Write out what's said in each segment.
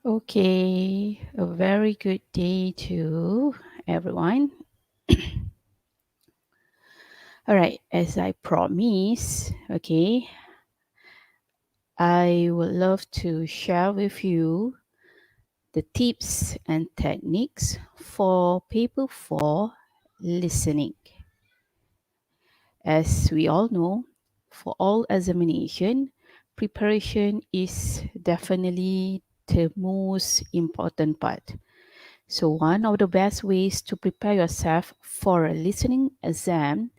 Okay, a very good day to everyone. All right, as I promised, okay, I would love to share with you the tips and techniques for paper 4 listening. As we all know, for all examination, preparation is definitely the most important part. So, one of the best ways to prepare yourself for a listening exam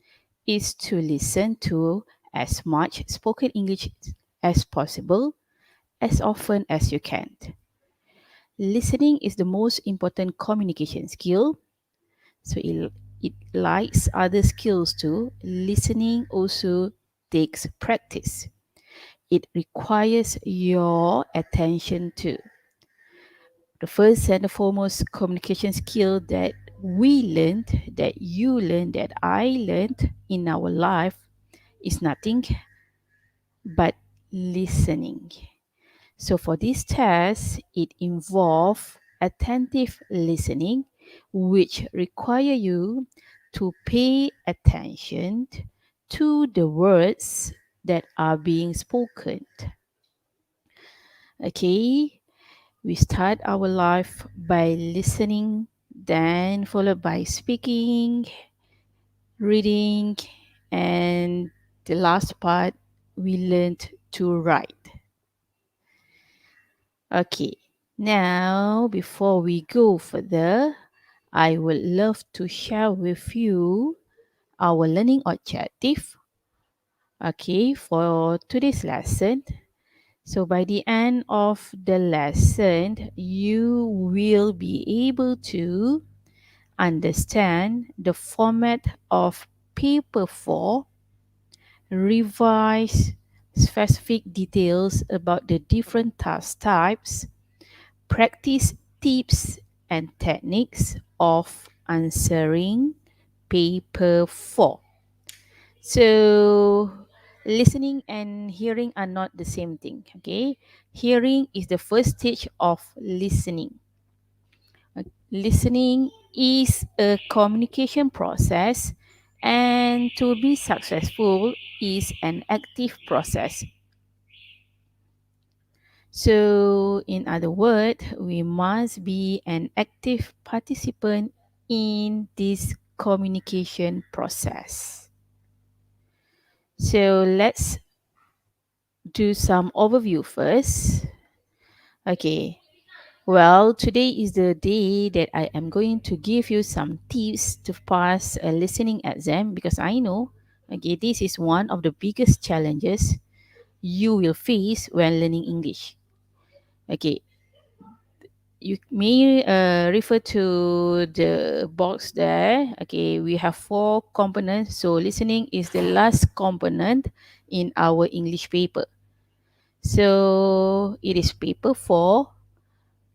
is to listen to as much spoken English as possible, as often as you can. Listening is the most important communication skill, so it likes other skills too. Listening also takes practice. It requires your attention too. The first and the foremost communication skill that we learned, that you learned, that I learned in our life is nothing but listening. So for this test, it involves attentive listening, which require you to pay attention to the words that are being spoken. Okay, we start our life by listening, then followed by speaking, reading, and the last part we learned to write. Okay, now before we go further, I would love to share with you our learning objective, okay, for today's lesson. So by the end of the lesson, you will be able to understand the format of paper 4, revise specific details about the different task types, practice tips and techniques of answering paper 4. So, listening and hearing are not the same thing, okay? Hearing is the first stage of listening. Listening is a communication process, and to be successful is an active process. So, in other words, we must be an active participant in this communication process. So, let's do some overview first. Okay, well, today is the day that I am going to give you some tips to pass a listening exam because I know, okay, this is one of the biggest challenges you will face when learning English. Okay, you may refer to the box there. Okay, we have 4 components. So listening is the last component in our English paper. So it is paper 4.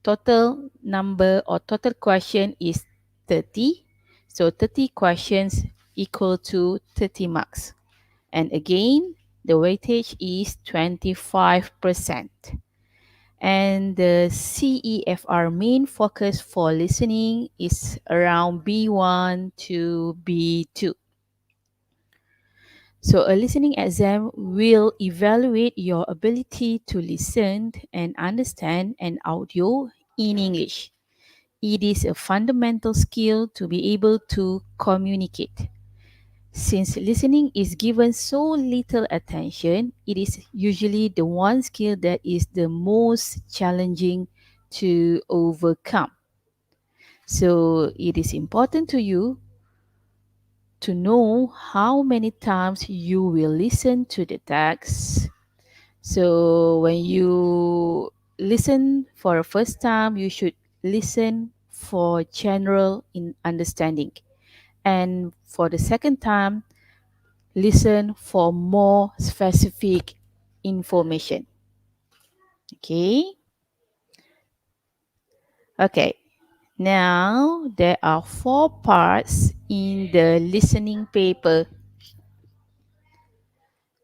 Total number or total question is 30. So 30 questions equal to 30 marks. And again, the weightage is 25%. And the CEFR main focus for listening is around B1 to B2. So a listening exam will evaluate your ability to listen and understand an audio in English. It is a fundamental skill to be able to communicate. Since listening is given so little attention, it is usually the one skill that is the most challenging to overcome. So it is important to you to know how many times you will listen to the text. So when you listen for a first time, you should listen for general in understanding. And for the second time, listen for more specific information. Okay? Okay. Now, there are 4 parts in the listening paper.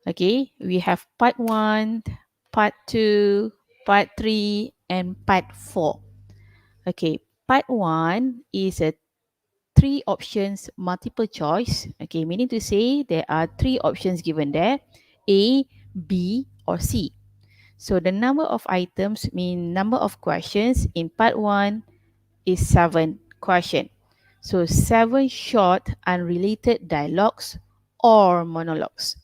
Okay, we have part 1, part 2, part 3, and part 4. Okay, part 1 is a three options multiple choice. Okay, meaning to say there are three options given there, A, B, or C. So the number of items mean number of questions in part 1 is 7 question. So 7 short unrelated dialogues or monologues.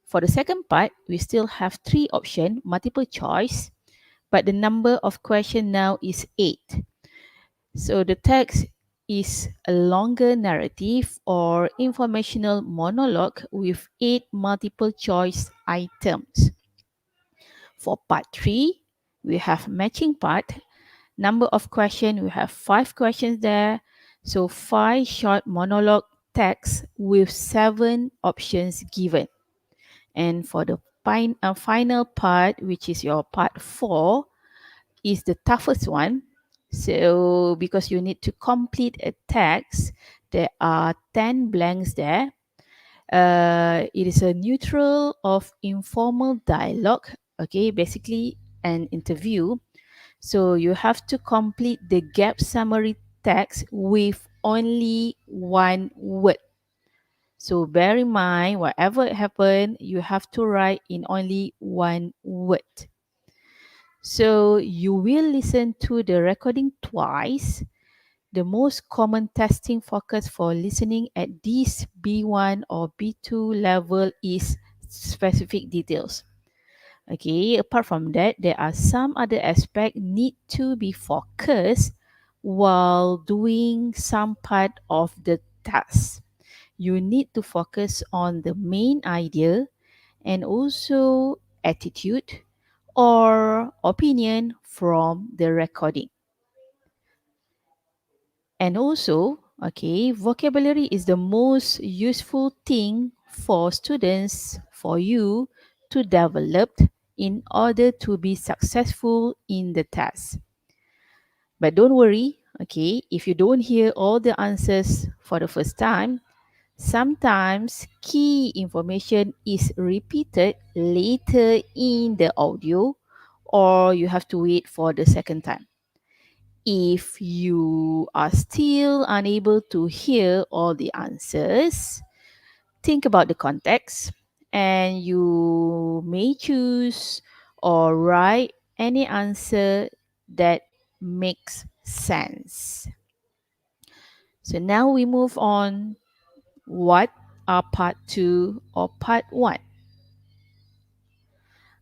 For the second part, we still have three option multiple choice, but the number of question now is 8. So the text is a longer narrative or informational monologue with 8 multiple choice items. For part 3, we have matching part. Number of questions, we have 5 questions there. So 5 short monologue text with 7 options given. And for the final part, which is your part 4, is the toughest one. So because you need to complete a text, there are 10 blanks there. It is a neutral of informal dialogue. Okay, basically an interview. So you have to complete the gap summary text with only one word. So bear in mind, whatever happened, you have to write in only one word. So you will listen to the recording twice. The most common testing focus for listening at this B1 or B2 level is specific details. Okay, apart from that, there are some other aspects need to be focused while doing some part of the task. You need to focus on the main idea and also attitude or opinion from the recording. And also, okay, vocabulary is the most useful thing for students, for you to develop in order to be successful in the test. But don't worry, okay, if you don't hear all the answers for the first time, sometimes key information is repeated later in the audio or you have to wait for the second time. If you are still unable to hear all the answers, think about the context and you may choose or write any answer that makes sense. So now we move on. What are part 2 or part 1?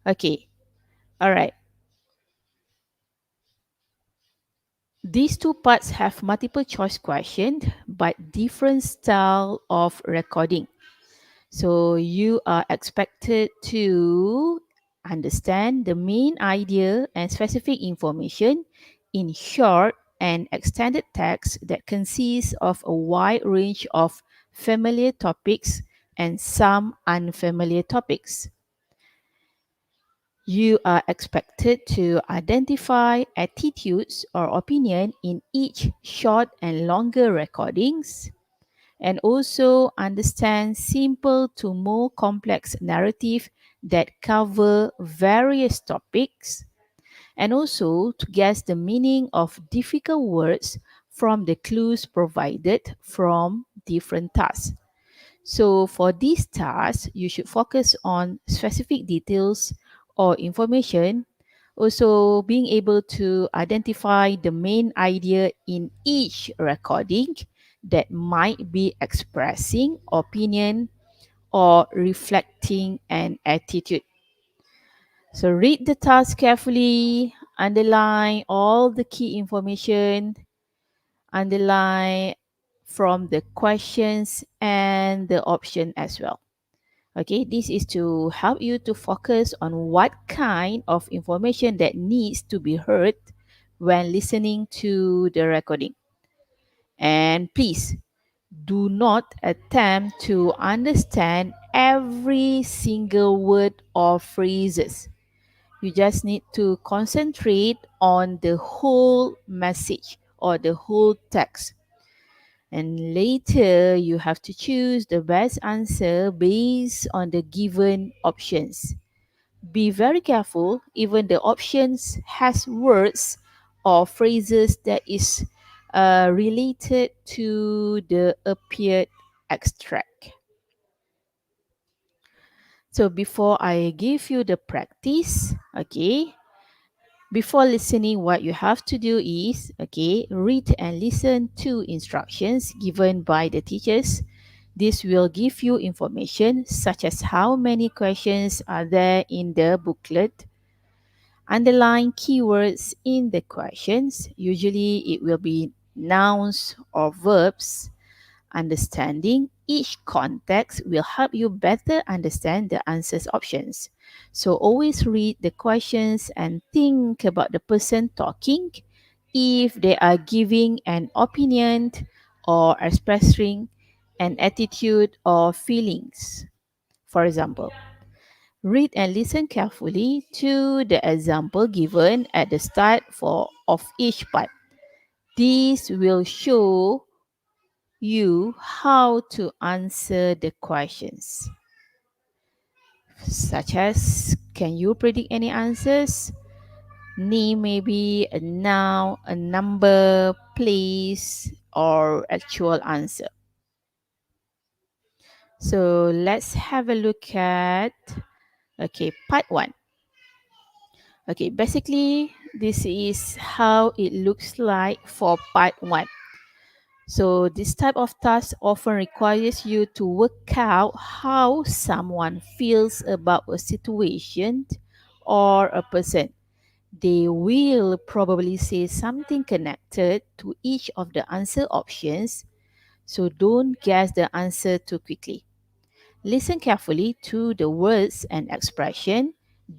Okay, all right. These two parts have multiple choice questions but different style of recording. So you are expected to understand the main idea and specific information in short and extended text that consists of a wide range of familiar topics and some unfamiliar topics. You are expected to identify attitudes or opinion in each short and longer recordings and also understand simple to more complex narrative that cover various topics and also to guess the meaning of difficult words from the clues provided from different tasks. So for these tasks, you should focus on specific details or information, also being able to identify the main idea in each recording that might be expressing opinion or reflecting an attitude. So read the task carefully, underline all the key information, underline from the questions and the option as well. Okay, this is to help you to focus on what kind of information that needs to be heard when listening to the recording. And please do not attempt to understand every single word or phrases. You just need to concentrate on the whole message or the whole text. And later, you have to choose the best answer based on the given options. Be very careful, even the options has words or phrases that is related to the appeared extract. So before I give you the practice, okay, before listening, what you have to do is, okay, read and listen to instructions given by the teachers. This will give you information such as how many questions are there in the booklet. Underline keywords in the questions. Usually it will be nouns or verbs. Understanding each context will help you better understand the answers options. So always read the questions and think about the person talking if they are giving an opinion or expressing an attitude or feelings. For example, read and listen carefully to the example given at the start of each part. This will show you how to answer the questions, such as can you predict any answers? Name maybe a noun, a number, place, or actual answer. So let's have a look at part one. Okay, basically this is how it looks like for part one. So this type of task often requires you to work out how someone feels about a situation or a person. They will probably say something connected to each of the answer options, so don't guess the answer too quickly. Listen carefully to the words and expression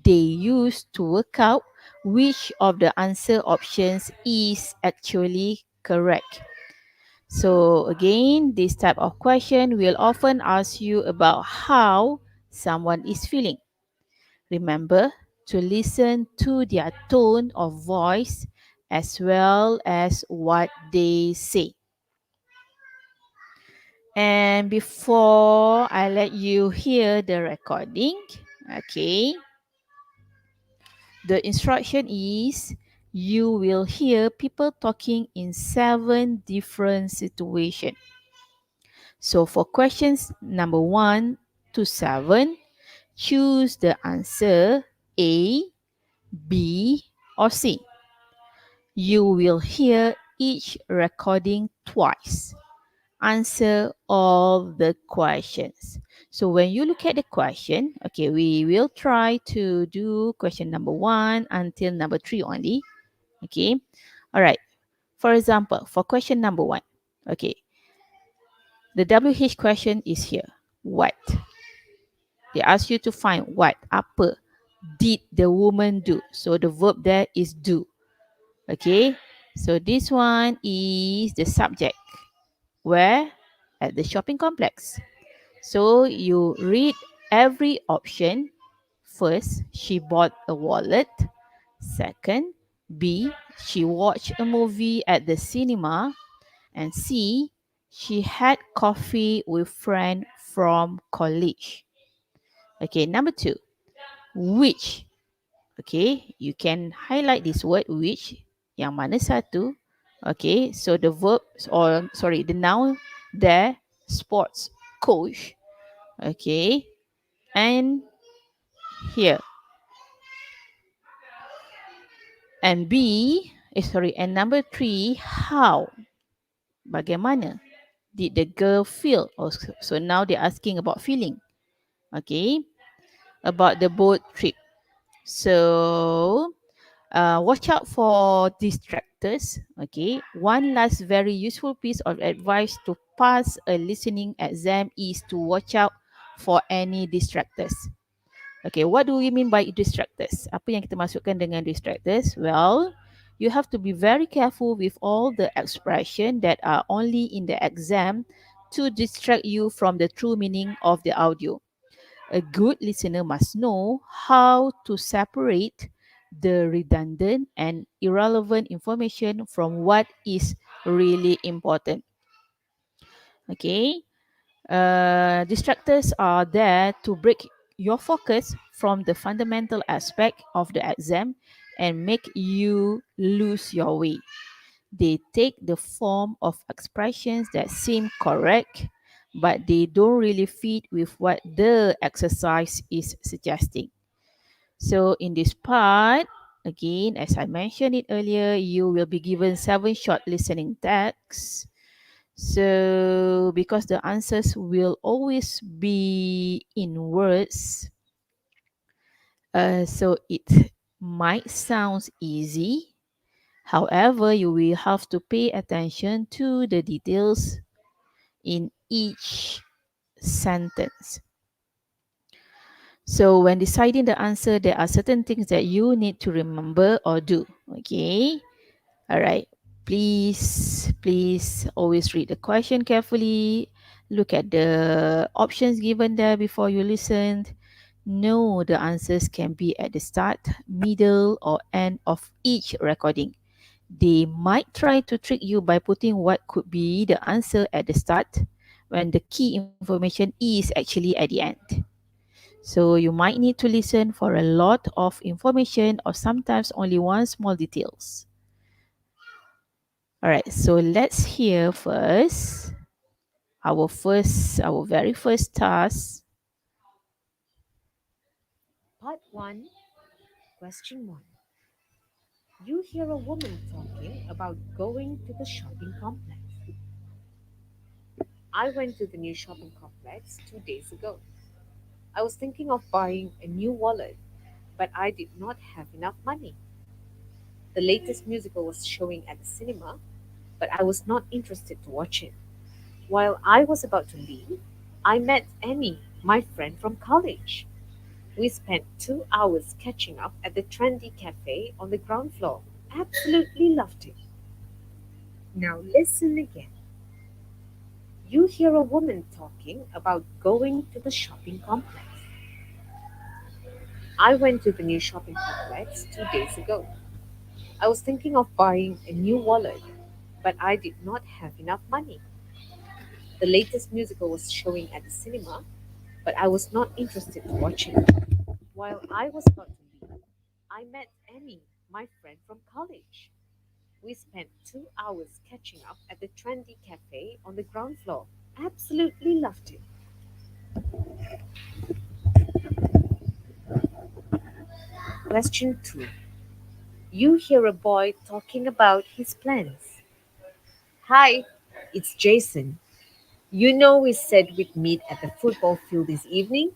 they use to work out which of the answer options is actually correct. So again, this type of question will often ask you about how someone is feeling. Remember to listen to their tone of voice as well as what they say. And before I let you hear the recording, okay, the instruction is you will hear people talking in 7 different situations. So for questions number 1 to 7, choose the answer A, B, or C. You will hear each recording twice. Answer all the questions. So when you look at the question, okay, we will try to do question number 1 until number 3 only. Okay. All right. For example, for question number 1, okay, the WH question is here. What? They ask you to find what, apa, did the woman do. So the verb there is do. Okay. So this one is the subject. Where? At the shopping complex. So you read every option. First, she bought a wallet. Second, B, she watched a movie at the cinema. And C, she had coffee with friend from college. Okay, number 2, which. Okay, you can highlight this word which. Yang mana satu? Okay, so the verb or sorry, the noun there, sports coach. Okay, and here. And B, and number 3, how? Bagaimana did the girl feel? So now they're asking about feeling. Okay, about the boat trip. So watch out for distractors. Okay, one last very useful piece of advice to pass a listening exam is to watch out for any distractors. Okay, what do we mean by distractors? Apa yang kita masukkan dengan distractors? Well, you have to be very careful with all the expression that are only in the exam to distract you from the true meaning of the audio. A good listener must know how to separate the redundant and irrelevant information from what is really important. Okay, distractors are there to break your focus from the fundamental aspect of the exam and make you lose your way. They take the form of expressions that seem correct, but they don't really fit with what the exercise is suggesting. So, in this part, again, as I mentioned it earlier, you will be given 7 short listening texts. So, because the answers will always be in words, so it might sound easy. However, you will have to pay attention to the details in each sentence. So, when deciding the answer, there are certain things that you need to remember or do. Okay. All right. Please always read the question carefully. Look at the options given there before you listen. Know the answers can be at the start, middle, or end of each recording. They might try to trick you by putting what could be the answer at the start when the key information is actually at the end. So you might need to listen for a lot of information or sometimes only one small details. All right, so let's hear first our very first task. Part 1, Question 1. You hear a woman talking about going to the shopping complex. I went to the new shopping complex 2 days ago. I was thinking of buying a new wallet, but I did not have enough money. The latest musical was showing at the cinema, but I was not interested to watch it. While I was about to leave, I met Annie, my friend from college. We spent 2 hours catching up at the trendy cafe on the ground floor. Absolutely loved it. Now listen again. You hear a woman talking about going to the shopping complex. I went to the new shopping complex 2 days ago. I was thinking of buying a new wallet, but I did not have enough money. The latest musical was showing at the cinema, but I was not interested to watch it. While I was about to leave, I met Annie, my friend from college. We spent 2 hours catching up at the trendy cafe on the ground floor. Absolutely loved it. Question 2. You hear a boy talking about his plans. Hi, it's Jason. You know we said we'd meet at the football field this evening?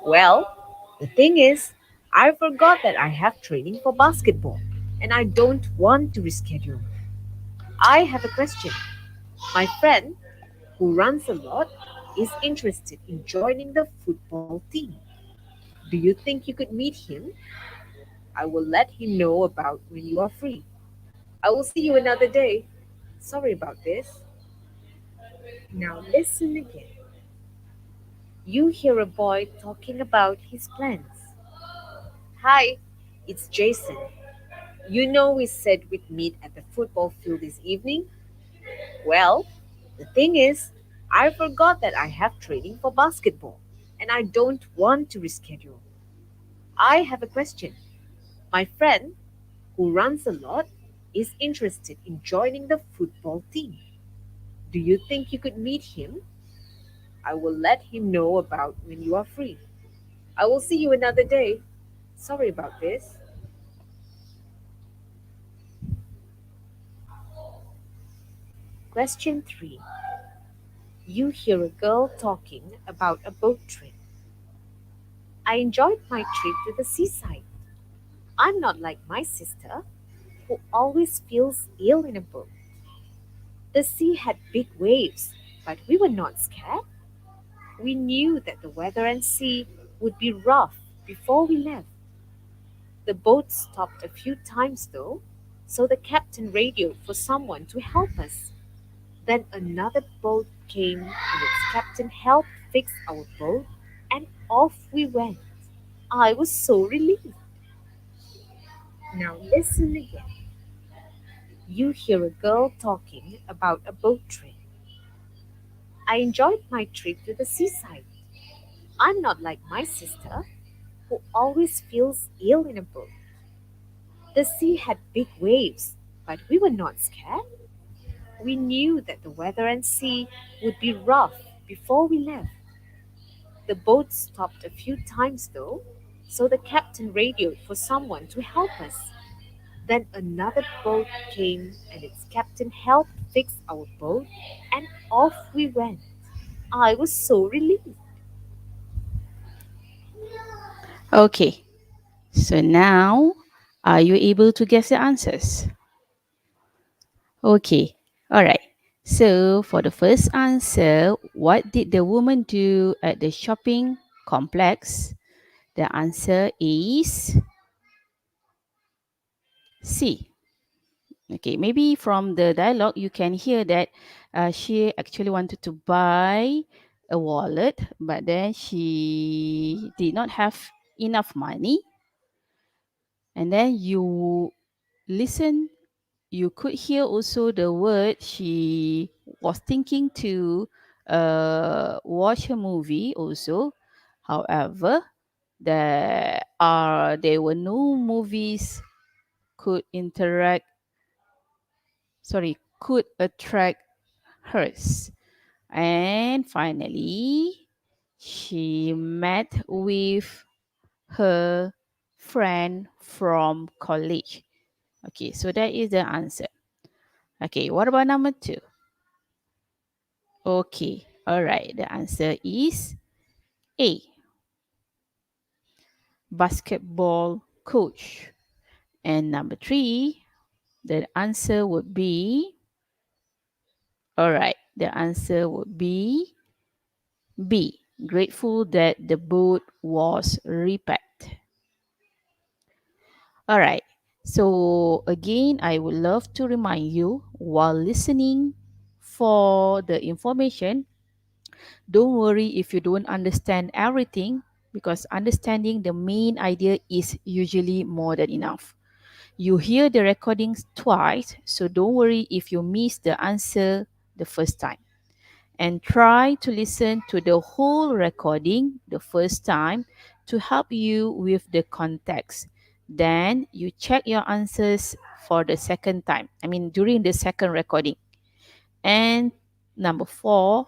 Well, the thing is, I forgot that I have training for basketball and I don't want to reschedule. I have a question. My friend, who runs a lot, is interested in joining the football team. Do you think you could meet him? I will let him know about when you are free. I will see you another day. Sorry about this. Now listen again. You hear a boy talking about his plans. Hi, it's Jason. You know we said we'd meet at the football field this evening? Well, the thing is, I forgot that I have training for basketball and I don't want to reschedule. I have a question. My friend, who runs a lot, is interested in joining the football team. Do you think you could meet him? I will let him know about when you are free. I will see you another day. Sorry about this. Question 3. You hear a girl talking about a boat trip. I enjoyed my trip to the seaside. I'm not like my sister, who always feels ill in a boat. The sea had big waves, but we were not scared. We knew that the weather and sea would be rough before we left. The boat stopped a few times though, so the captain radioed for someone to help us. Then another boat came and its captain helped fix our boat and off we went. I was so relieved. Now listen again. You hear a girl talking about a boat trip. I enjoyed my trip to the seaside. I'm not like my sister, who always feels ill in a boat. The sea had big waves, but we were not scared. We knew that the weather and sea would be rough before we left. The boat stopped a few times though, so the captain radioed for someone to help us. Then another boat came and its captain helped fix our boat and off we went. I was so relieved. Okay, so now are you able to guess the answers? Okay, all right. So for the first answer, what did the woman do at the shopping complex? The answer is C. Okay, maybe from the dialogue you can hear that she actually wanted to buy a wallet, but then she did not have enough money. And then you listen, you could hear also the word she was thinking to watch a movie also. However, there were no movies could interact could attract hers. And finally, she met with her friend from college. Okay, so that is the answer. Okay, what about number two? Okay, all right. The answer is A, basketball coach. And number three, the answer would be, all right, the answer would be B, grateful that the boat was repaired. All right. So again, I would love to remind you while listening for the information, don't worry if you don't understand everything because understanding the main idea is usually more than enough. You hear the recordings twice, so don't worry if you miss the answer the first time. And try to listen to the whole recording the first time to help you with the context. Then you check your answers for the second time, I mean, during the second recording. And number four,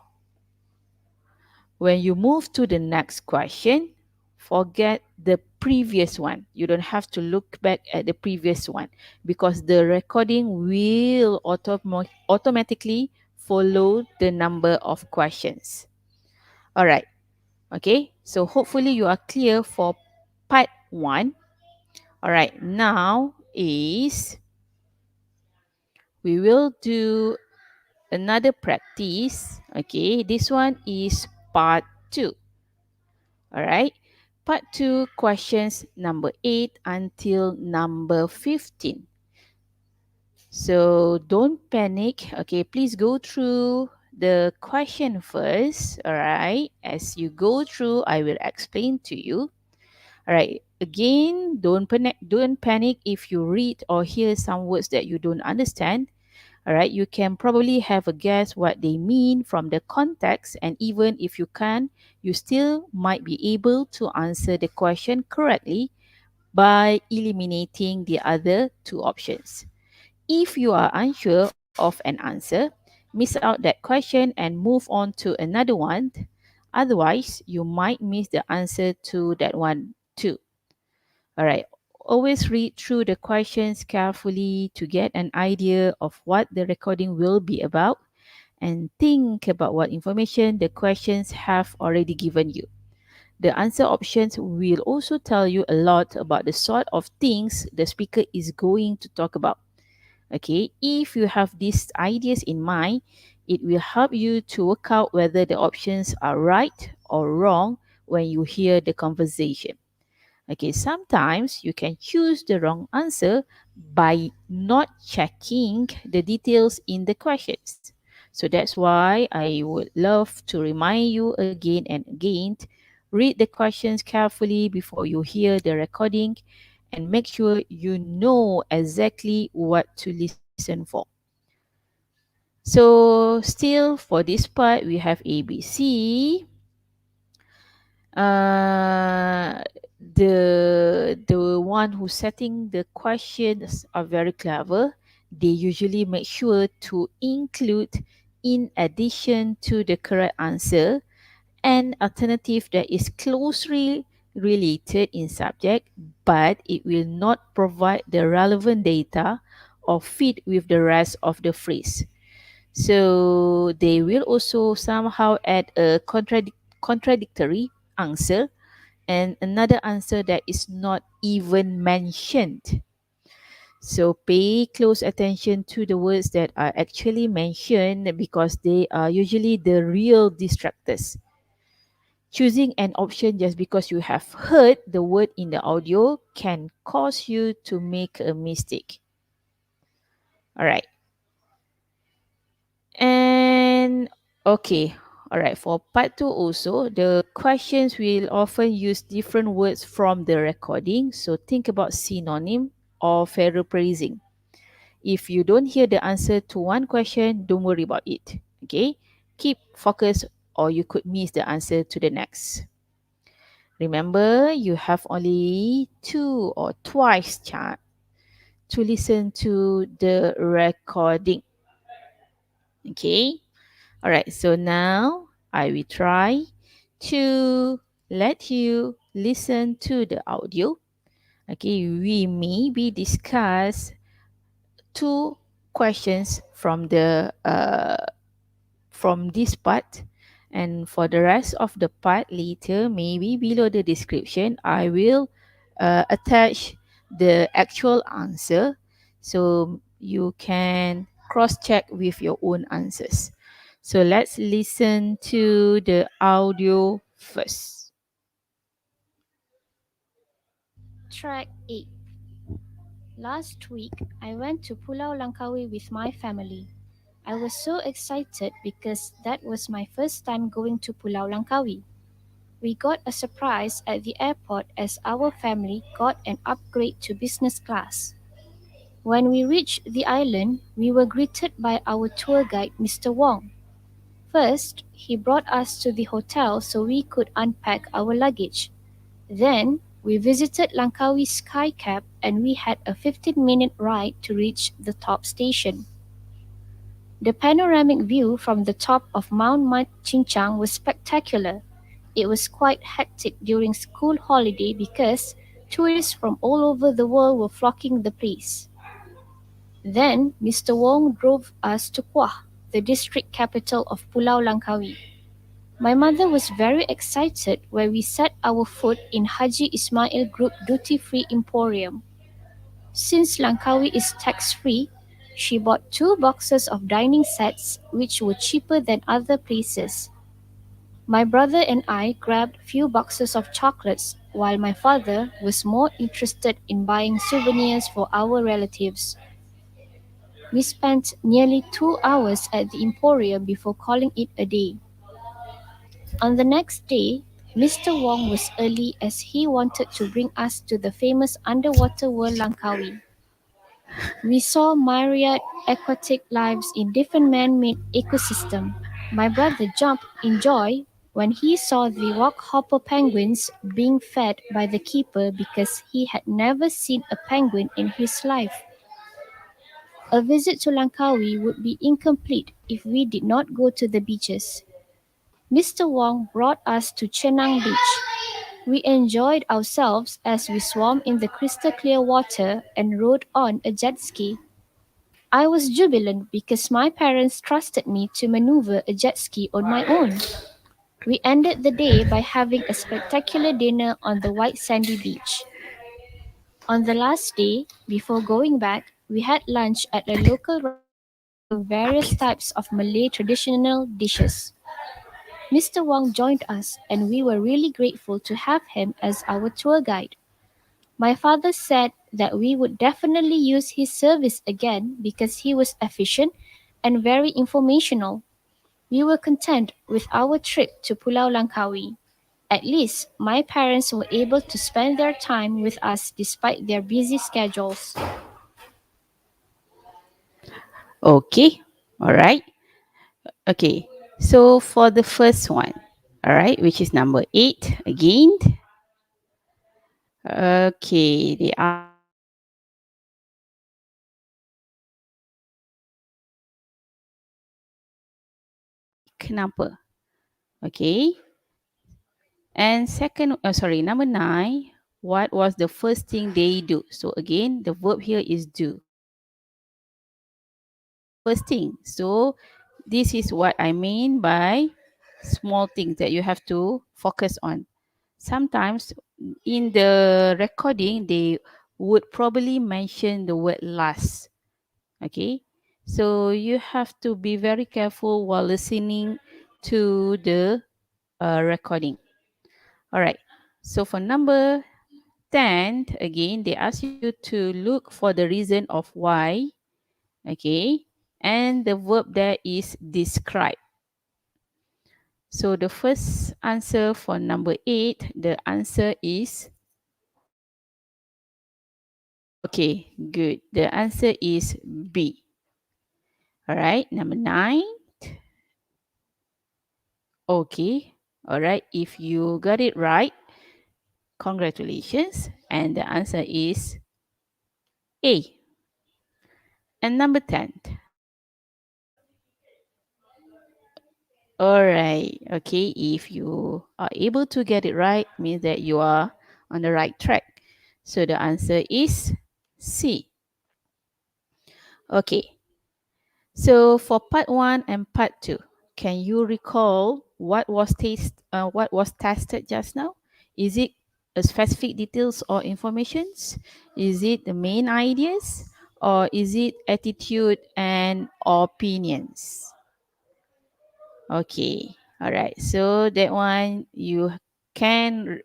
when you move to the next question, forget the previous one. You don't have to look back at the previous one because the recording will automatically follow the number of questions. All right. Okay. So hopefully you are clear for part one. All right. Now is we will do another practice. Okay. This one is part two. All right. Part 2, questions number 8 until number 15. So don't panic. Okay, please go through the question first. All right. As you go through, I will explain to you. All right. Again, don't panic if you read or hear some words that you don't understand. All right, you can probably have a guess what they mean from the context, and even if you can't, you still might be able to answer the question correctly by eliminating the other two options. If you are unsure of an answer, miss out that question and move on to another one. Otherwise, you might miss the answer to that one too. All right. Always read through the questions carefully to get an idea of what the recording will be about and think about what information the questions have already given you. The answer options will also tell you a lot about the sort of things the speaker is going to talk about. Okay, if you have these ideas in mind, it will help you to work out whether the options are right or wrong when you hear the conversation. Okay, sometimes you can choose the wrong answer by not checking the details in the questions. So that's why I would love to remind you again and again, read the questions carefully before you hear the recording and make sure you know exactly what to listen for. So still for this part, we have ABC. Uh, The one who's setting the questions are very clever. They usually make sure to include, in addition to the correct answer, an alternative that is closely related in subject, but it will not provide the relevant data or fit with the rest of the phrase. So they will also somehow add a contradictory answer and another answer that is not even mentioned. So pay close attention to the words that are actually mentioned because they are usually the real distractors. Choosing an option just because you have heard the word in the audio can cause you to make a mistake. All right. And okay. All right. For part two, also, the questions will often use different words from the recording. So think about synonym or paraphrasing. If you don't hear the answer to one question, don't worry about it. Okay. Keep focus or you could miss the answer to the next. Remember, you have only two or twice chance to listen to the recording. Okay. All right. So now I will try to let you listen to the audio. Okay. We maybe discuss two questions from this part, and for the rest of the part later, maybe below the description I will attach the actual answer so you can cross check with your own answers. So let's listen to the audio first. Track 8. Last week, I went to Pulau Langkawi with my family. I was so excited because that was my first time going to Pulau Langkawi. We got a surprise at the airport as our family got an upgrade to business class. When we reached the island, we were greeted by our tour guide, Mr. Wong. First, he brought us to the hotel so we could unpack our luggage. Then, we visited Langkawi Sky Cap and we had a 15-minute ride to reach the top station. The panoramic view from the top of Mount Chincang was spectacular. It was quite hectic during school holiday because tourists from all over the world were flocking the place. Then Mr. Wong drove us to Kuah, the district capital of Pulau Langkawi. My mother was very excited when we set our foot in Haji Ismail Group Duty Free Emporium. Since Langkawi is tax free, she bought two boxes of dining sets which were cheaper than other places. My brother and I grabbed few boxes of chocolates while my father was more interested in buying souvenirs for our relatives. We spent nearly 2 hours at the Emporium before calling it a day. On the next day, Mr. Wong was early as he wanted to bring us to the famous underwater world Langkawi. We saw myriad aquatic lives in different man-made ecosystems. My brother jumped in joy when he saw the rockhopper penguins being fed by the keeper because he had never seen a penguin in his life. A visit to Langkawi would be incomplete if we did not go to the beaches. Mr. Wong brought us to Chenang Beach. We enjoyed ourselves as we swam in the crystal clear water and rode on a jet ski. I was jubilant because my parents trusted me to maneuver a jet ski on my own. We ended the day by having a spectacular dinner on the white sandy beach. On the last day, before going back, we had lunch at a local restaurant serving various types of Malay traditional dishes. Mr. Wong joined us, and we were really grateful to have him as our tour guide. My father said that we would definitely use his service again because he was efficient and very informational. We were content with our trip to Pulau Langkawi. At least my parents were able to spend their time with us despite their busy schedules. Okay. All right. Okay. So for the first one, all right, which is number 8 again. Okay, they ask kenapa. Okay. And second, sorry, number nine, what was the first thing they do? So again, the verb here is do. First thing. So this is what I mean by small things that you have to focus on. Sometimes in the recording, they would probably mention the word last. Okay. So you have to be very careful while listening to the recording. All right. So for number 10, again, they ask you to look for the reason of why, okay, and the verb there is describe. So the first answer for number 8, the answer is okay, good. The answer is B. All right, number 9, okay. All right, if you got it right, congratulations. And the answer is A. And number 10, all right. Okay. If you are able to get it right, means that you are on the right track. So the answer is C. Okay. So for part one and part two, can you recall what was tested just now? Is it a specific details or informations? Is it the main ideas? Or is it attitude and opinions? Okay. All right. So that one you can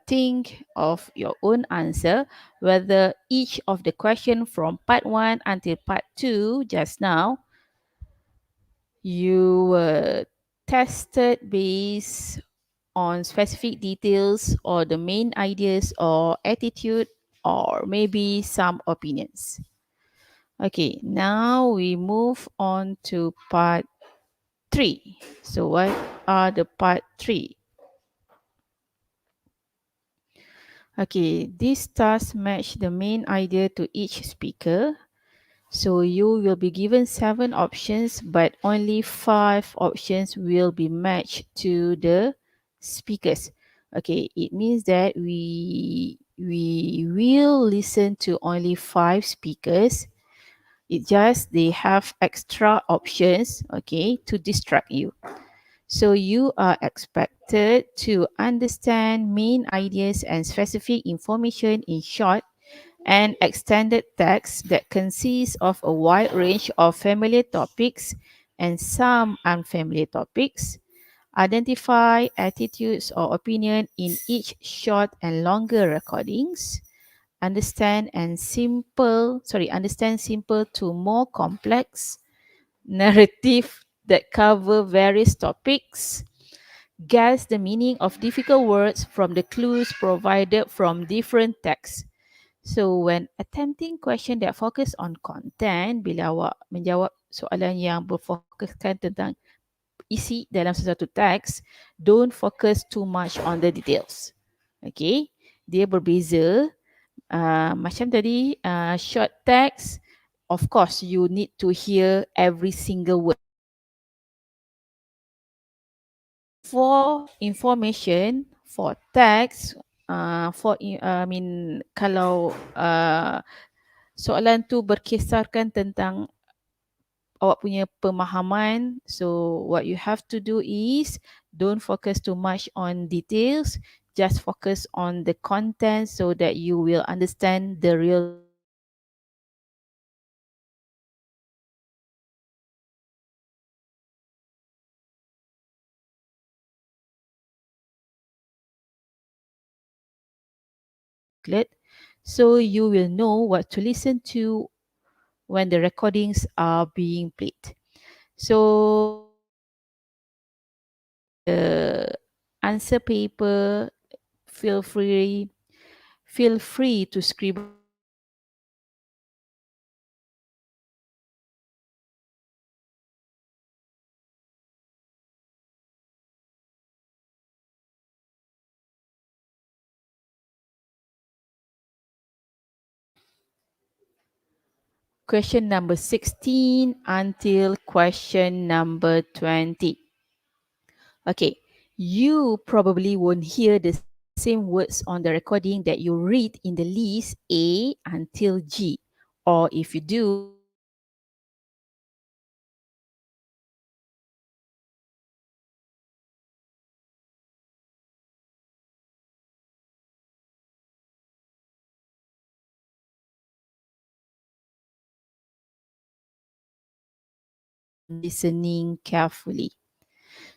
think of your own answer whether each of the question from part 1 until part 2 just now you were tested based on specific details or the main ideas or attitude or maybe some opinions. Okay, now we move on to part 3. So what are the part 3? Okay, these tasks match the main idea to each speaker. So you will be given 7 options, but only 5 options will be matched to the speakers. Okay, it means that we will listen to only 5 speakers. It just they have extra options, okay, to distract you. So you are expected to understand main ideas and specific information in short and extended text that consists of a wide range of familiar topics and some unfamiliar topics. Identify attitudes or opinion in each short and longer recordings. Understand simple to more complex narrative that cover various topics. Guess the meaning of difficult words from the clues provided from different texts. So when attempting question that focus on content, bila awak menjawab soalan yang berfokuskan tentang isi dalam sesuatu teks, don't focus too much on the details. Okay, dia berbeza. Macam tadi, short text, of course you need to hear every single word. For information, for text, I mean kalau soalan tu berkisarkan tentang awak punya pemahaman. So what you have to do is don't focus too much on details. Just focus on the content so that you will understand the real booklet. So you will know what to listen to when the recordings are being played. So the answer paper, feel free feel free to scribble question number 16 until question number 20. Okay, you probably won't hear the same words on the recording that you read in the list A until G. Or if you do, listening carefully.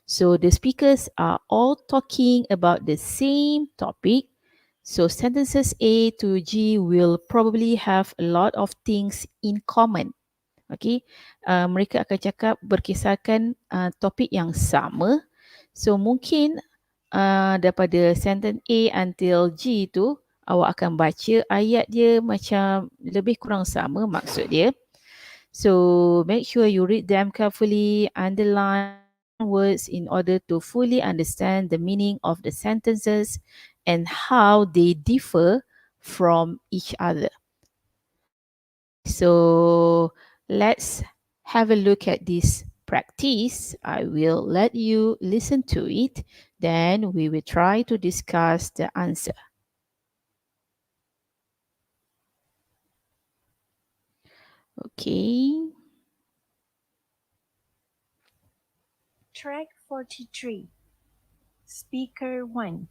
So the speakers are all talking about the same topic. So sentences A to G will probably have a lot of things in common. Okay, mereka akan cakap berkisarkan topik yang sama. So mungkin daripada sentence A until G tu awak akan baca ayat dia macam lebih kurang sama maksud dia. So make sure you read them carefully, underline words in order to fully understand the meaning of the sentences and how they differ from each other. Okay, so let's have a look at this practice. I will let you listen to it, then we will try to discuss the answer. Okay. Track 43. Speaker 1.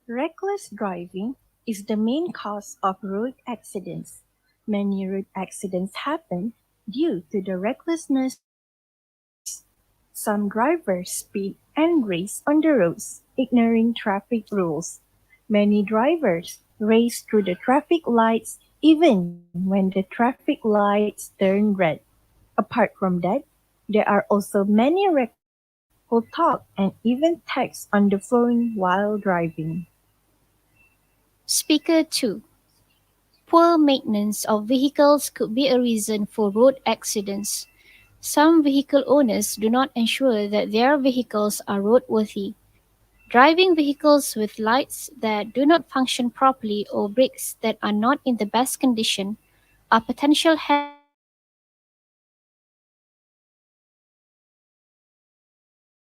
Reckless driving is the main cause of road accidents. Many road accidents happen due to the recklessness of drivers. Some drivers speed and race on the roads, ignoring traffic rules. Many drivers race through the traffic lights even when the traffic lights turn red. Apart from that, there are also many reckless who talk and even text on the phone while driving. Speaker 2. Poor maintenance of vehicles could be a reason for road accidents. Some vehicle owners do not ensure that their vehicles are roadworthy. Driving vehicles with lights that do not function properly or brakes that are not in the best condition are potential hazards to others. Drivers should also use seatbelts when driving.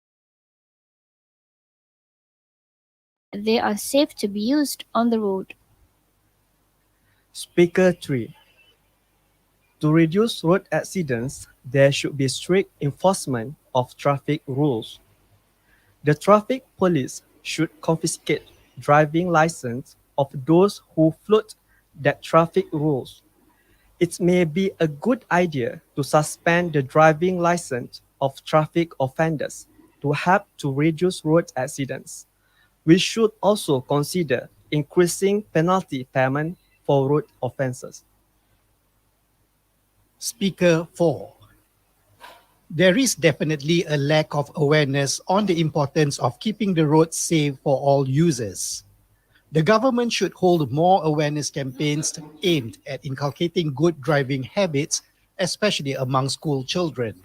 Seatbelts are essential to ensure that they are safe to be used on the road. Speaker 3. To reduce road accidents, there should be strict enforcement of traffic rules. The traffic police should confiscate driving license of those who flout the traffic rules. It may be a good idea to suspend the driving license of traffic offenders to help to reduce road accidents. We should also consider increasing penalty payment for road offences. Speaker 4. There is definitely a lack of awareness on the importance of keeping the roads safe for all users. The government should hold more awareness campaigns aimed at inculcating good driving habits, especially among school children.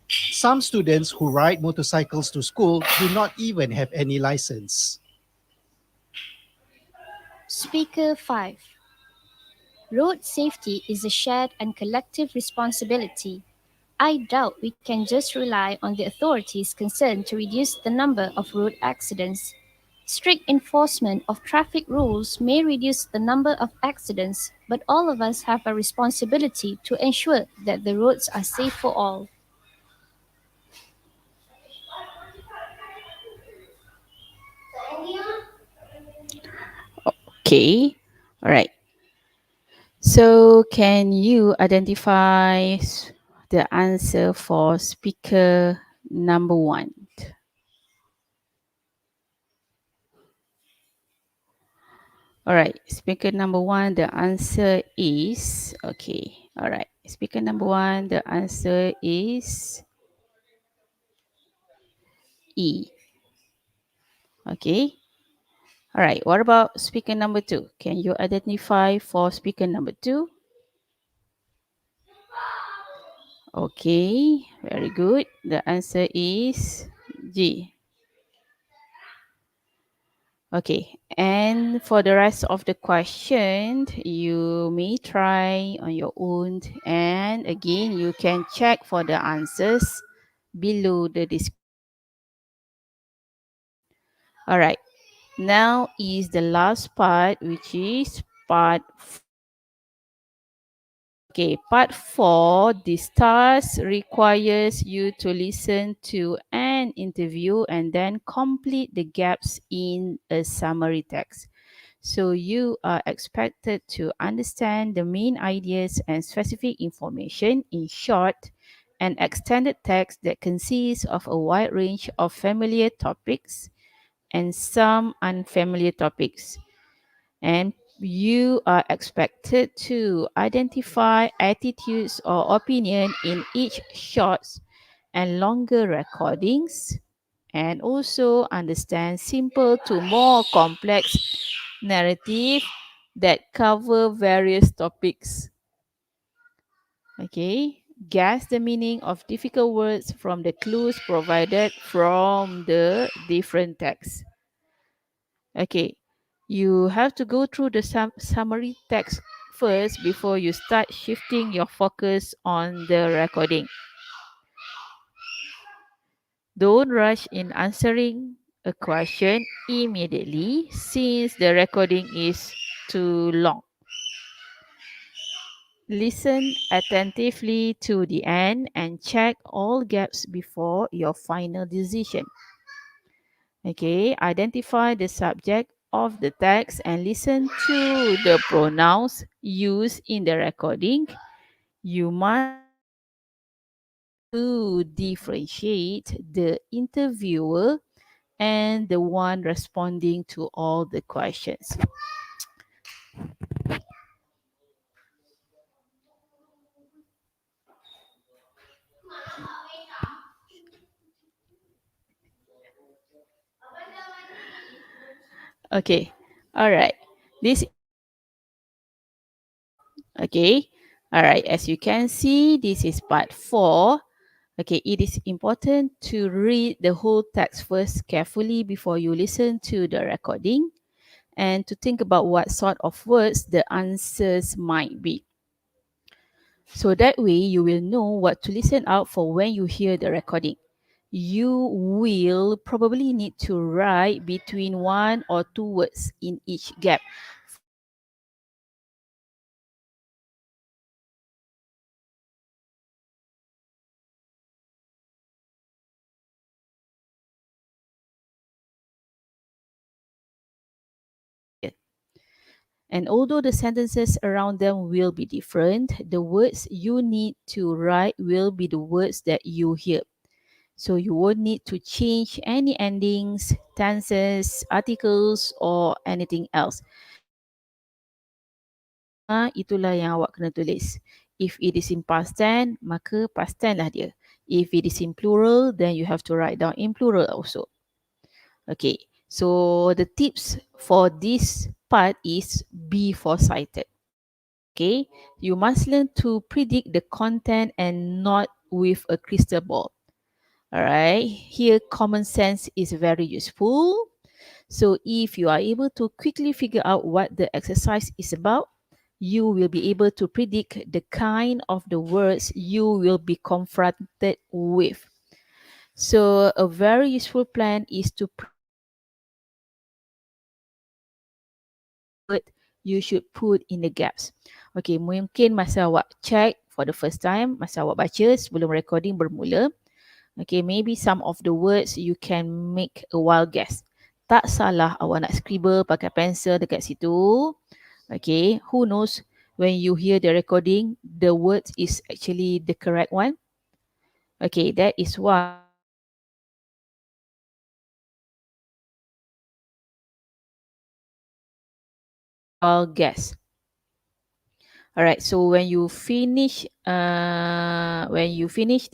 Some students who ride motorcycles to school do not even have any license. Speaker 5. Road safety is a shared and collective responsibility. I doubt we can just rely on the authorities concerned to reduce the number of road accidents. Strict enforcement of traffic rules may reduce the number of accidents, but all of us have a responsibility to ensure that the roads are safe for all. Okay. All right. So can you identify the answer for speaker number 1? All right, speaker number 1, the answer is, okay, all right. Speaker number 1, the answer is E. Okay. All right, what about speaker number 2? Can you identify for speaker number 2? Okay, very good. The answer is G. Okay, And for the rest of the question, you may try on your own. And again, you can check for the answers below the description. All right. Now is the last part, which is part 4. Okay, part 4, this task requires you to listen to an interview and then complete the gaps in a summary text. So you are expected to understand the main ideas and specific information in short and extended text that consists of a wide range of familiar topics and some unfamiliar topics. And you are expected to identify attitudes or opinion in each short and longer recordings, and also understand simple to more complex narrative that cover various topics. Okay, guess the meaning of difficult words from the clues provided from the different texts. Okay, you have to go through the summary text first before you start shifting your focus on the recording. Don't rush in answering a question immediately since the recording is too long. Listen attentively to the end and check all gaps before your final decision. Okay, identify the subject of the text and listen to the pronouns used in the recording. You must be able to differentiate the interviewer and the one responding to all the questions. Okay, all right. This is part 4. Okay, all right. As you can see, this is part 4. Okay, it is important to read the whole text first carefully before you listen to the recording and to think about what sort of words the answers might be. So that way you will know what to listen out for when you hear the recording. You will probably need to write between 1 or 2 words in each gap. For example, here. And although the sentences around them will be different, the words you need to write will be the words that you hear. So you won't need to change any endings, tenses, articles, or anything else. Apa yang awak dengar, itulah yang awak kena tulis. If it is in past tense, maka past tense lah dia. If it is in plural, then you have to write down in plural also. Okay, so the tips for this part is be foresighted. Okay, you must learn to predict the content and not with a crystal ball. All right, here common sense is very useful. So if you are able to quickly figure out what the exercise is about, you will be able to predict the kind of the words you will be confronted with. So a very useful plan is to predict what word you should put in the gaps. Okay, mungkin masa awak check for the first time, masa awak baca sebelum recording bermula, okay, maybe some of the words you can make a wild guess. Tak salah awak nak scribble pakai pencil dekat situ. Okay, who knows when you hear the recording, the words is actually the correct one. Okay, that is why make a wild guess. All right, so when you finish the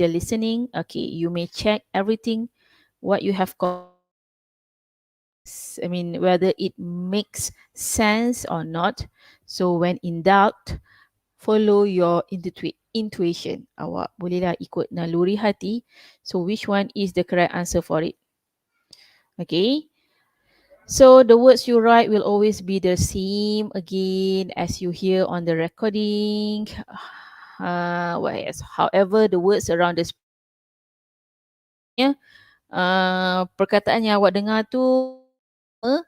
listening, okay, you may check everything what you have completed, whether it makes sense or not. So when in doubt, follow your intuition. Awak bolehlah ikut naluri hati. So which one is the correct answer for it? Okay. So the words you write will always be the same again as you hear on the recording. What else? However, the words around the speech will change. Contohnya, perkataan yang awak dengar tu cuma,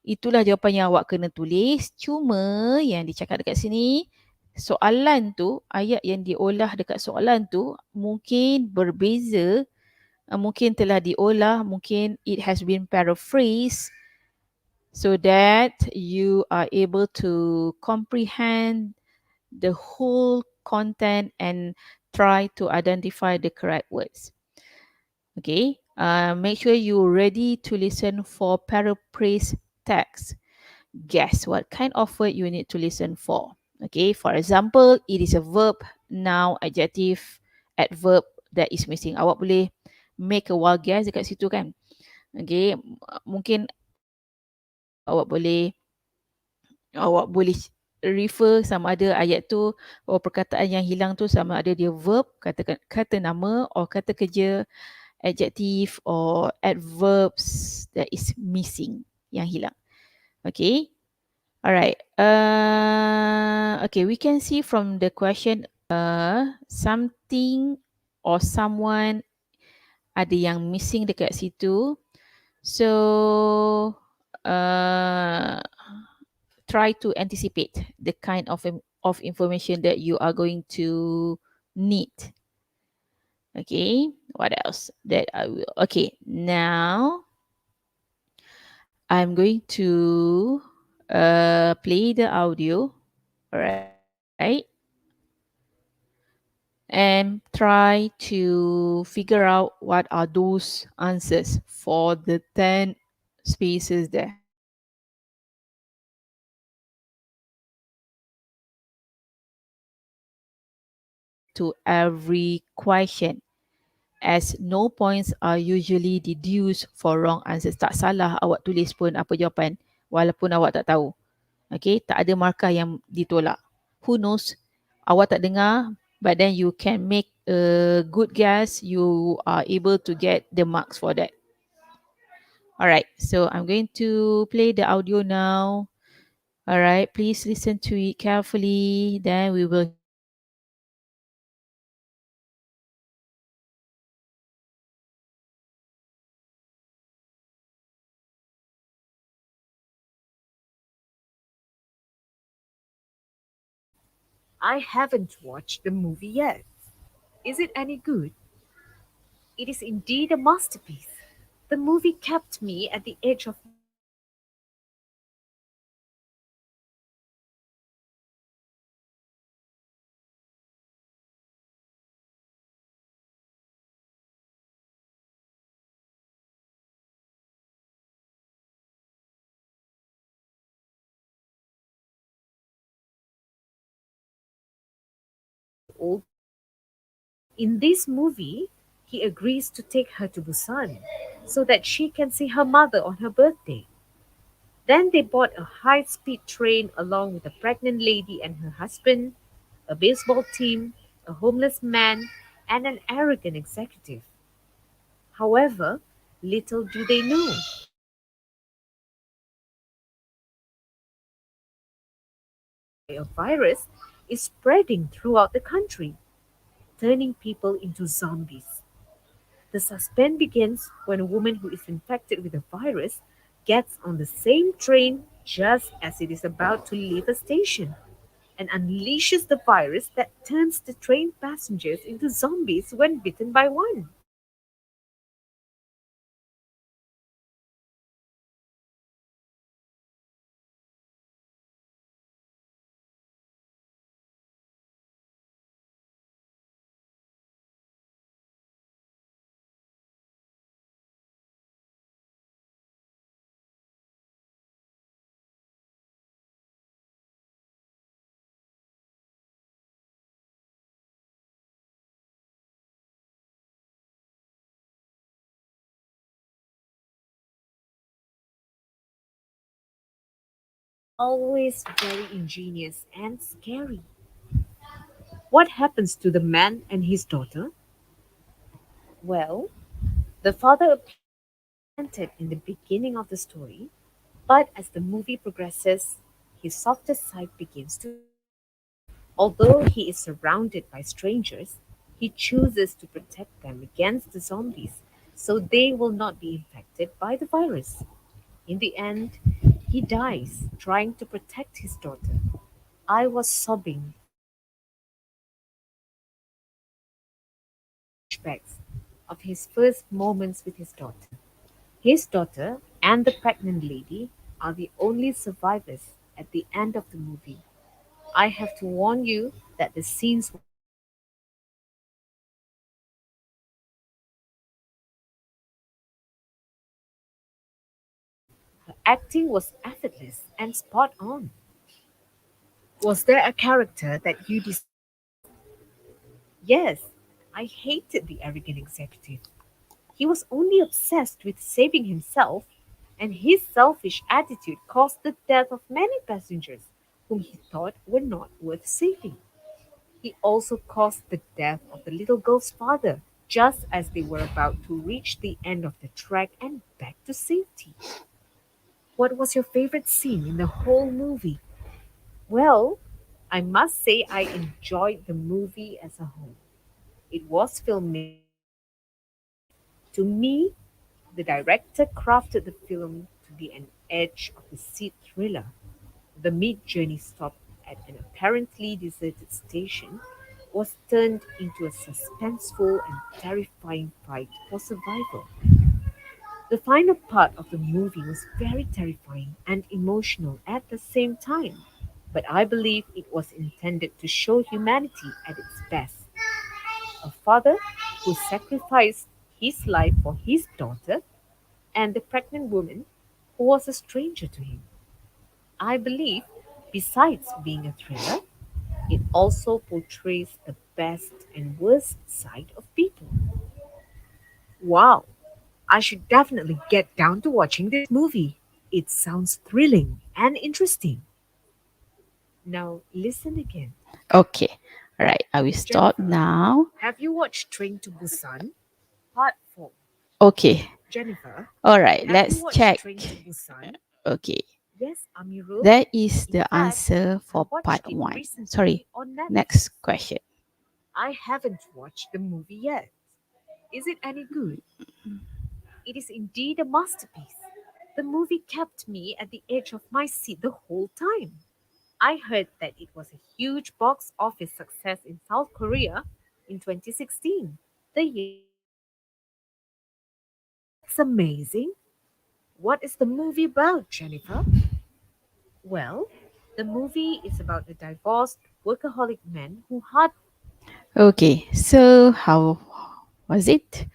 itulah jawapan yang awak kena tulis. Cuma yang dicakap dekat sini, soalan tu, ayat yang diolah dekat soalan tu mungkin berbeza, mungkin telah diolah, mungkin it has been paraphrased so that you are able to comprehend the whole content and try to identify the correct words. Okay, make sure you're ready to listen for paraphrase text. Guess what kind of word you need to listen for. Okay, for example, it is a verb, noun, adjective, adverb that is missing. Awak boleh make a wild guess dekat situ kan. Okay, mungkin awak boleh refer sama ada ayat tu atau perkataan yang hilang tu sama ada dia verb, kata nama, or kata kerja, adjective or adverbs that is missing, yang hilang. Okay. Alright. Okay, we can see from the question, something or someone ada yang missing dekat situ. So, try to anticipate the kind of information that you are going to need. Okay, what else that I will, okay, now I'm going to play the audio, all right, and try to figure out what are those answers for the 10 spaces there. To every question, as no points are usually deduced for wrong answers. Tak salah awak tulis pun apa jawapan walaupun awak tak tahu. Okay, tak ada markah yang ditolak. Who knows, awak tak dengar, but then you can make a good guess. You are able to get the marks for that. Alright, so I'm going to play the audio now. Alright, please listen to it carefully. Then we will hear the answers. I haven't watched the movie yet. Is it any good? It is indeed a masterpiece. The movie kept me at the edge of my seat old. In this movie, he agrees to take her to Busan so that she can see her mother on her birthday. Then they board a high speed train along with a pregnant lady and her husband, a baseball team, a homeless man, and an arrogant executive. However, little do they know, a virus is spreading throughout the country, turning people into zombies. The suspense begins when a woman who is infected with the virus gets on the same train just as it is about to leave a station and unleashes the virus that turns the train passengers into zombies when bitten by one. Always very ingenious and scary. What happens to the man and his daughter? Well, the father appears implanted in the beginning of the story, But as the movie progresses, his softer side begins to emerge. Although he is surrounded by strangers, he chooses to protect them against the zombies so they will not be infected by the virus. In the end, he dies trying to protect his daughter. I was sobbing thinking about the flashbacks of his first moments with his daughter. His daughter and the pregnant lady are the only survivors at the end of the movie. I have to warn you that the scenes were intense. Her acting was effortless and spot on. Was there a character that you despised? Yes, I hated the arrogant executive. He was only obsessed with saving himself, and his selfish attitude caused the death of many passengers whom he thought were not worth saving. He also caused the death of the little girl's father just as they were about to reach the end of the track and back to safety. What was your favorite scene in the whole movie? Well, I must say I enjoyed the movie as a whole. It was filmmaking at its best. To me, the director crafted the film to be an edge of the seat thriller. The mid journey stop at an apparently deserted station was turned into a suspenseful and terrifying fight for survival. The final part of the movie was very terrifying and emotional at the same time, but I believe it was intended to show humanity at its best. A father who sacrificed his life for his daughter, and the pregnant woman who was a stranger to him. I believe, besides being a thriller, it also portrays the best and worst side of people. Wow, I should definitely get down to watching this movie. It sounds thrilling and interesting. Now, listen again. Okay. All right. I will stop Jennifer, now. have you watched Train to Busan? Part 4. Okay. Jennifer, All right. have you Let's watched check. Train to Busan? Okay. Yes, Amirul. That is In the fact, answer I for part watched it one. recently Sorry. on Next Netflix. question. I haven't watched the movie yet. Is it any good? It is indeed a masterpiece. The movie kept me at the edge of my seat the whole time. I heard that it was a huge box office success in South Korea in 2016, the year it came out. That's amazing. What is the movie about, Jennifer? Well, the movie is about a divorced workaholic man who hard. Okay. So, how was it?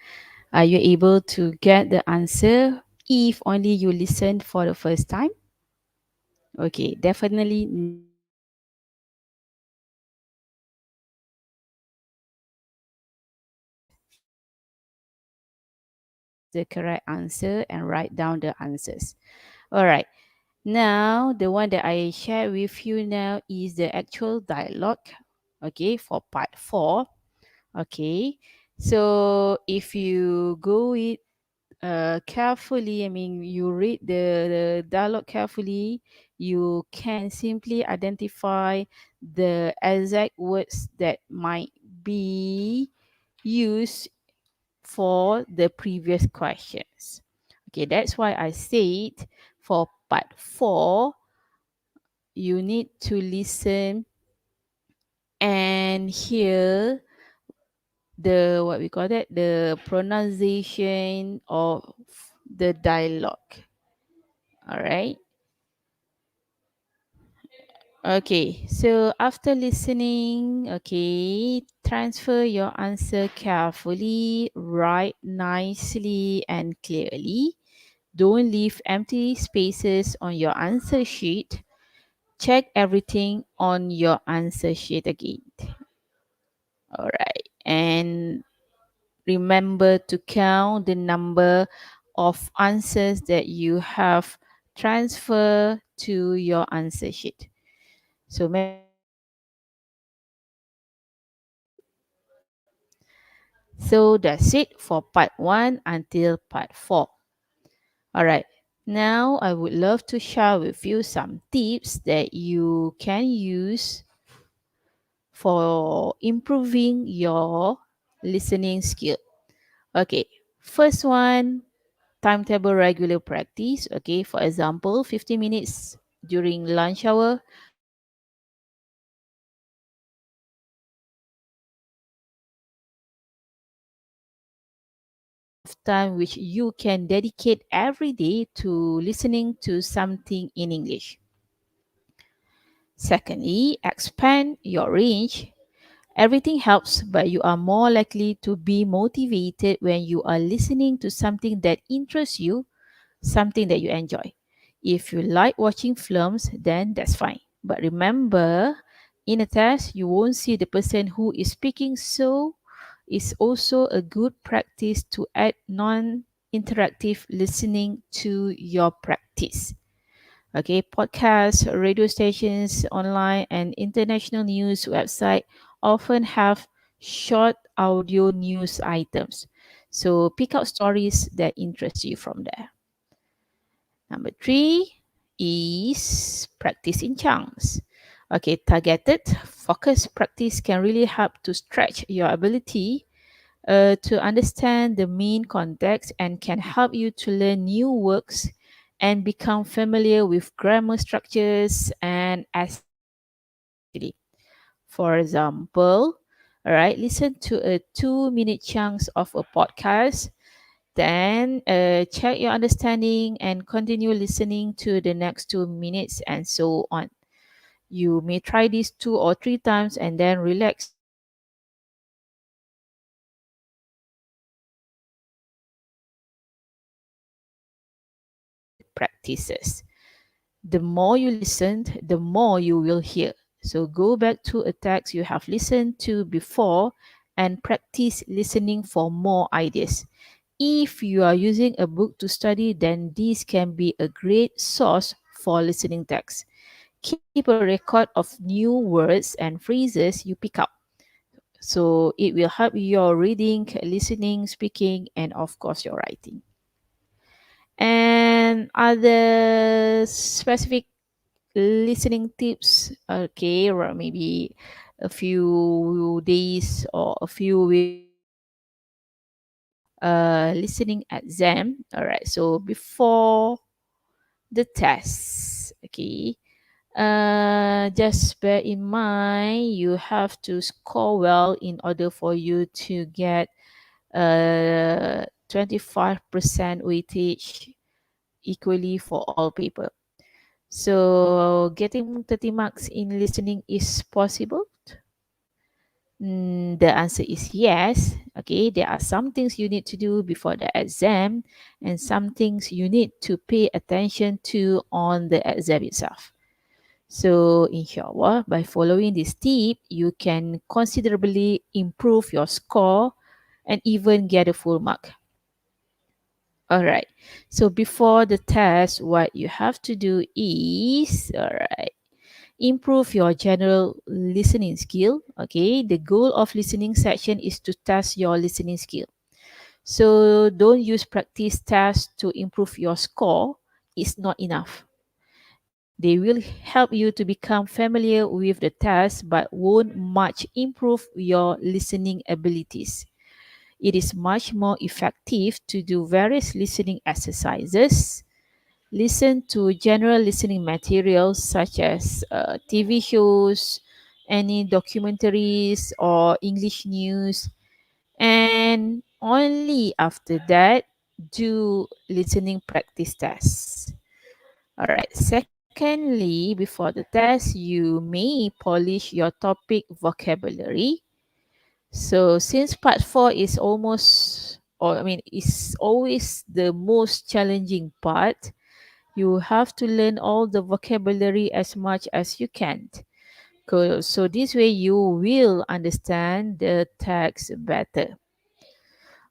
Are you able to get the answer if only you listened for the first time? Okay. Definitely no. Choose the correct answer and write down the answers. All right. Now, the one that I share with you now is the actual dialogue. Okay, for part four. Okay, so if you go it carefully, I mean, you read the dialogue carefully, you can simply identify the exact words that might be used for the previous questions. Okay, that's why I said for part four, you need to listen and hear the what we call that, the pronunciation of the dialogue. All right. Okay, so after listening, okay, transfer your answer carefully, write nicely and clearly. Don't leave empty spaces on your answer sheet. Check everything on your answer sheet again. All right. And remember to count the number of answers that you have transferred to your answer sheet. So so that's it for part 1 until part 4. All right. Now, I would love to share with you some tips that you can use for improving your listening skill. Okay, first one, timetable regular practice. Okay, for example, 50 minutes during lunch hour or 30 minutes after work. This is a block of time which you can dedicate every day to listening to something in English. Secondly, expand your range. Everything helps, but you are more likely to be motivated when you are listening to something that interests you, something that you enjoy. If you like watching films, then that's fine. But remember, in a test, you won't see the person who is speaking, so it's also a good practice to add non interactive listening to your practice. Okay, podcasts, radio stations, online, and international news website often have short audio news items. So pick out stories that interest you from there. Number three is practice in chunks. Okay, targeted, focused practice can really help to stretch your ability to understand the main context and can help you to learn new words and become familiar with grammar structures and especially. For example, all right, listen to a 2 minute chunks of a podcast, then check your understanding and continue listening to the next 2 minutes and so on. You may try this 2 or 3 times and then relax and repeat practices. The more you listen, the more you will hear. So go back to a text you have listened to before and practice listening for more ideas. If you are using a book to study, then this can be a great source for listening text. Keep a record of new words and phrases you pick up. So it will help your reading, listening, speaking, and of course your writing. And other specific listening tips, okay, or maybe a few days or a few weeks before listening exam. All right, so before the test, okay, just bear in mind you have to score well in order for you to get 25% weightage equally for all paper. So getting 30 marks in listening is possible? The answer is yes. Okay, there are some things you need to do before the exam and some things you need to pay attention to on the exam itself. So, inshallah, by following this tip, you can considerably improve your score and even get a full mark. All right. So, before the test, what you have to do is, all right, improve your general listening skill. Okay. The goal of listening section is to test your listening skill. So, don't use practice tests to improve your score. It's not enough. They will help you to become familiar with the test but won't much improve your listening abilities. It is much more effective to do various listening exercises, listen to general listening materials such as TV shows, any documentaries, or English news, and only after that do listening practice tests. All right. Secondly, before the test, you may polish your topic vocabulary. So, since part 4 is almost, or I mean, is always the most challenging part, you have to learn all the vocabulary as much as you can. So, this way you will understand the text better.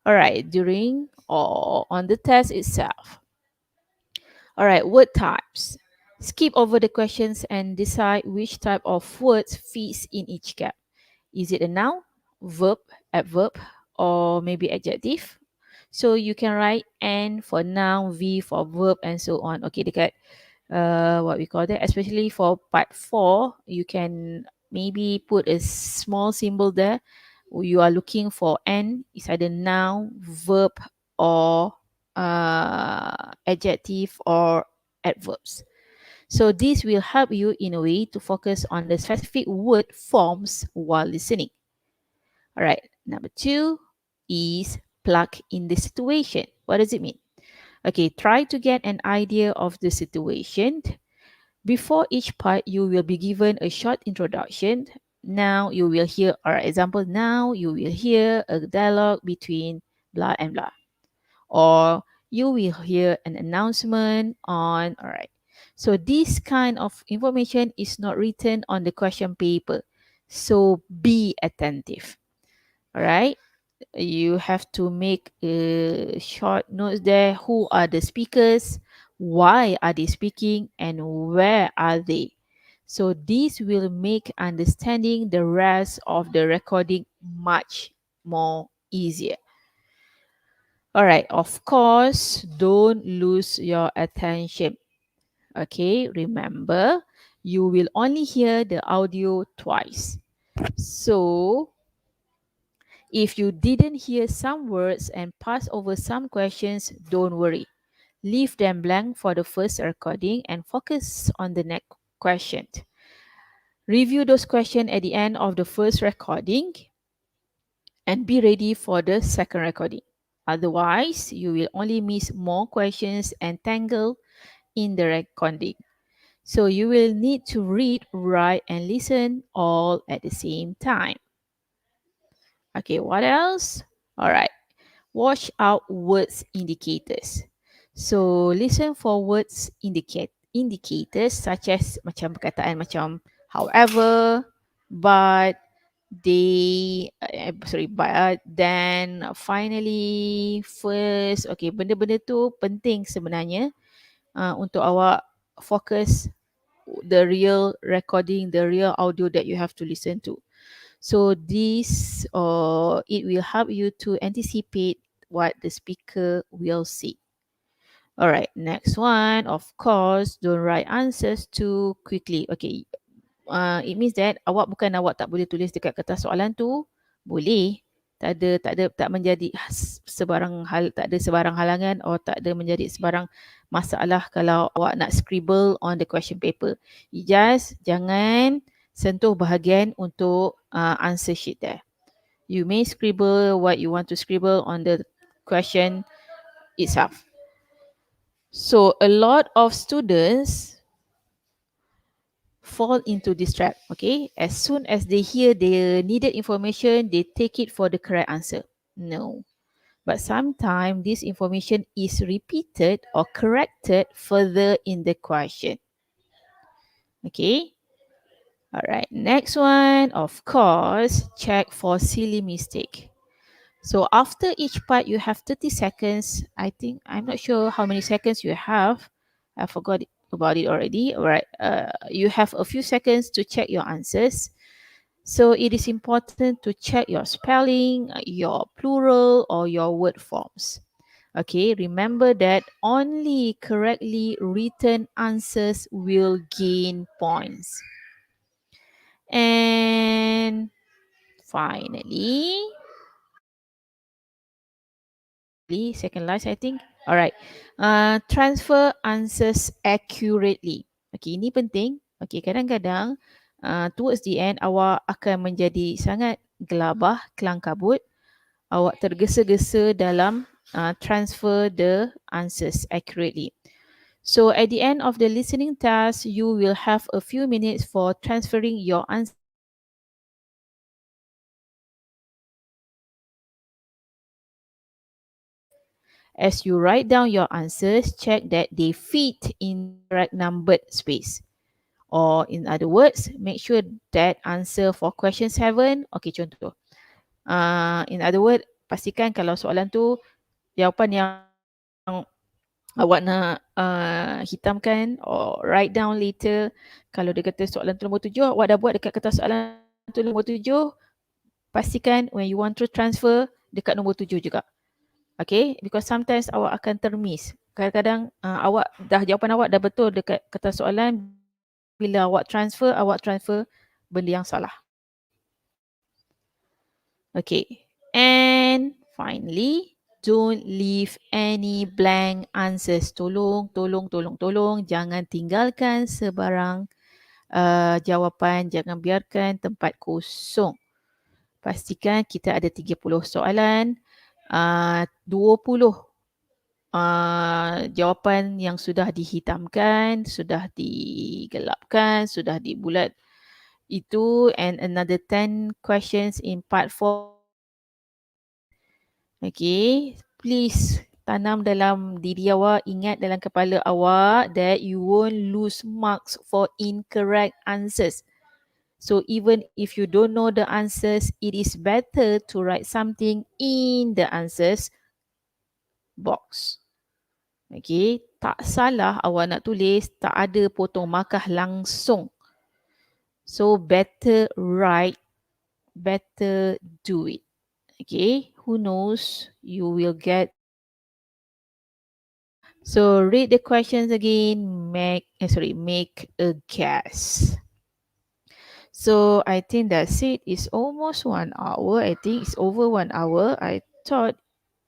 All right. During or on the test itself. All right, word types. Skip over the questions and decide which type of words fits in each gap. Is it a noun, verb, adverb, or maybe adjective? So you can write N for noun, V for verb, and so on. Okay, dekat what we call that, especially for part 4, you can maybe put a small symbol there. You are looking for N, it's either noun, verb, or adjective or adverbs. So this will help you in a way to focus on the specific word forms while listening. All right, number 2 is plug in the situation. What does it mean? Okay, try to get an idea of the situation. Before each part, you will be given a short introduction. Now you will hear, or example, now you will hear a dialogue between blah and blah. Or you will hear an announcement on, all right. So this kind of information is not written on the question paper. So be attentive. All right. You have to make short notes there. Who are the speakers? Why are they speaking? And where are they? So this will make understanding the rest of the recording much more easier. All right, of course, don't lose your attention. Okay, remember, you will only hear the audio twice. So if you didn't hear some words and pass over some questions, don't worry. Leave them blank for the first recording and focus on the next question. Review those questions at the end of the first recording and be ready for the second recording. Otherwise, you will only miss more questions and tangle in the recording. So you will need to read, write, and listen all at the same time. Okay, what else? All right. Watch out words indicators. So listen for words indicators such as macam perkataan macam however, but, but, then, finally, first. Okay, benda-benda tu penting sebenarnya untuk awak fokus the real recording, the real audio that you have to listen to. So this it will help you to anticipate what the speaker will say. All right, next one, of course, don't write answers too quickly. Okay, it means that awak tak boleh tulis dekat kertas soalan tu, boleh. Tak menjadi sebarang hal, tak ada sebarang halangan, atau tak ada menjadi sebarang masalah kalau awak nak scribble on the question paper. Just jangan sentuh bahagian untuk answer sheet there. You may scribble what you want to scribble on the question itself. So a lot of students fall into this trap. Okay, as soon as they hear the needed information, they take it for the correct answer. No, but sometimes this information is repeated or corrected further in the question. Okay, all right, next one, of course, check for silly mistake. So after each part, you have 30 seconds. I'm not sure how many seconds you have. I forgot about it already. All right. You have a few seconds to check your answers. So it is important to check your spelling, your plural, or your word forms. Okay, remember that only correctly written answers will gain points. And finally, second last, I think. Alright. Transfer answers accurately. Okay, ini penting. Okay, kadang-kadang towards the end awak akan menjadi sangat gelabah, kelang kabut. Awak tergesa-gesa dalam transfer the answers accurately. So at the end of the listening task, you will have a few minutes for transferring your answer. As you write down your answers, check that they fit in the correct numbered space. Or in other words, make sure that answer for question 7, okay, contoh. In other words, pastikan kalau soalan tu jawapan yang awak nak hitamkan or write down later. Kalau dia kata soalan tu nombor 7, awak dah buat dekat kertas soalan tu nombor 7, pastikan when you want to transfer dekat nombor 7 juga. Okay, because sometimes awak akan termiss. Kadang-kadang awak dah jawapan awak dah betul dekat kertas soalan, bila awak transfer benda yang salah. Okay, and finally, don't leave any blank answers. Tolong, jangan tinggalkan sebarang jawapan, jangan biarkan tempat kosong. Pastikan kita ada 30 soalan, 20 jawapan yang sudah dihitamkan, sudah digelapkan, sudah dibulat itu, and another 10 questions in part 4. Okay, please tanam dalam diri awak, ingat dalam kepala awak that you won't lose marks for incorrect answers. So even if you don't know the answers, it is better to write something in the answers box. Okay, tak salah awak nak tulis, tak ada potong markah langsung. So better write, better do it. Okay, who knows, you will get better. So read the questions again, make a guess. So I think that's it. It's almost 1 hour. I think it's over 1 hour. I thought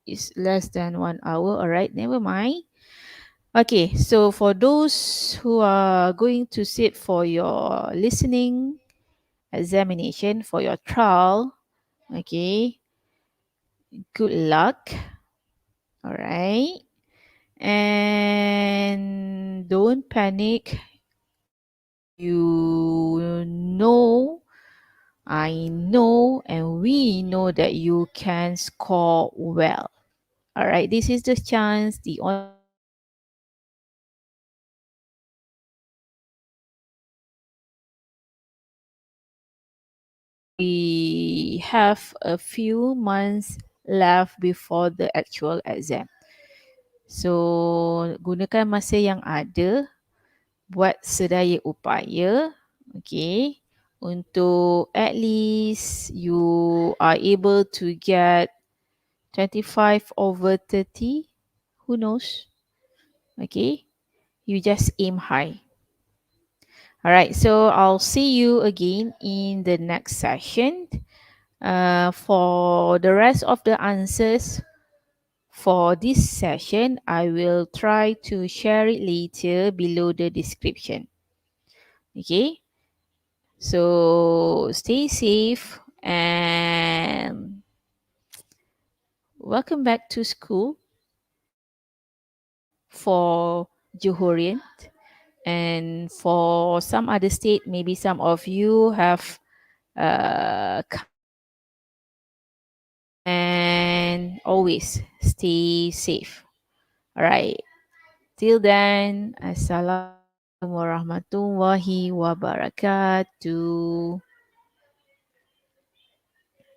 it's less than 1 hour. All right, never mind. Okay, so for those who are going to sit for your listening examination, for your trial, okay, good luck. All right. And don't panic. You know, I know, and we know that you can score well. All right, this is the chance, the only chance we have a few months left before the actual exam. So, gunakan masa yang ada, buat sedaya upaya, okay, untuk at least you are able to get 25 over 30. Who knows? Okay, you just aim high. All right, so I'll see you again in the next session. For the rest of the answers for this session, I will try to share it later below the description. Okay, so stay safe and welcome back to school for Johorian. And for some other state, maybe some of you have come back, and always stay safe. All right. Till then, Assalamualaikum warahmatullahi wabarakatuh.